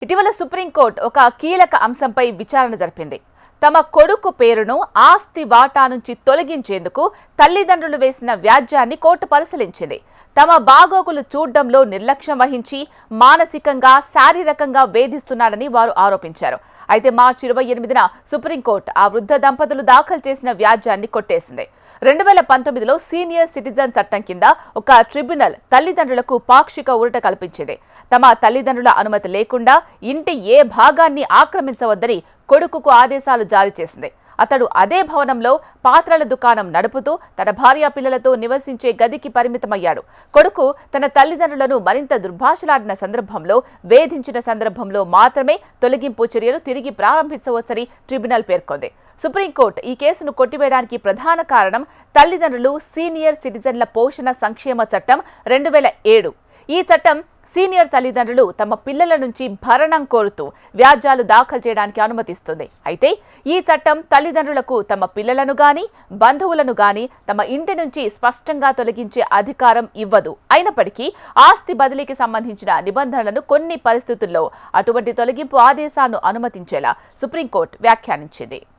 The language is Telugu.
ఇటీవల సుప్రీంకోర్టు ఒక కీలక అంశంపై విచారణ జరిపింది. తమ కొడుకు పేరును ఆస్తి వాటా నుంచి తొలగించేందుకు తల్లిదండ్రులు వేసిన వ్యాజ్యాన్ని కోర్టు పరిశీలించింది. తమ బాగోగులు చూడడంలో నిర్లక్ష్యం వహించి మానసికంగా, శారీరకంగా వేధిస్తున్నాడని వారు ఆరోపించారు. అయితే మార్చి 28న సుప్రీంకోర్టు ఆ వృద్ధ దంపతులు దాఖలు చేసిన వ్యాజ్యాన్ని కొట్టేసింది. 2019లో సీనియర్ సిటిజన్ చట్టం కింద ఒక ట్రిబ్యునల్ తల్లిదండ్రులకు పాక్షిక ఊరట కల్పించింది. తమ తల్లిదండ్రుల అనుమతి లేకుండా ఇంటి ఏ భాగాన్ని ఆక్రమించవద్దని కొడుకుకు ఆదేశాలు జారీ చేసింది. అతడు అదే భవనంలో పాత్రల దుకాణం నడుపుతూ తన భార్య పిల్లలతో నివసించే గదికి పరిమితమయ్యాడు. కొడుకు తన తల్లిదండ్రులను మరింత దుర్భాషలాడిన సందర్భంలో, వేధించిన సందర్భంలో మాత్రమే తొలగింపు చర్యలు తిరిగి ప్రారంభించవచ్చని ట్రిబ్యునల్ పేర్కొంది. సుప్రీంకోర్టు ఈ కేసును కొట్టివేయడానికి ప్రధాన కారణం తల్లిదండ్రులు సీనియర్ సిటిజన్ల పోషణ సంక్షేమ చట్టం 2007. ఈ చట్టం సీనియర్ తల్లిదండ్రులు తమ పిల్లల నుంచి భరణం కోరుతూ వ్యాజ్యాలు దాఖలు చేయడానికి అనుమతిస్తుంది. అయితే ఈ చట్టం తల్లిదండ్రులకు తమ పిల్లలను గాని, బంధువులను గాని తమ ఇంటి నుంచి స్పష్టంగా తొలగించే అధికారం ఇవ్వదు. అయినప్పటికీ ఆస్తి బదిలీకి సంబంధించిన నిబంధనలను కొన్ని పరిస్థితుల్లో అటువంటి తొలగింపు ఆదేశాలను అనుమతించేలా సుప్రీంకోర్టు వ్యాఖ్యానించింది.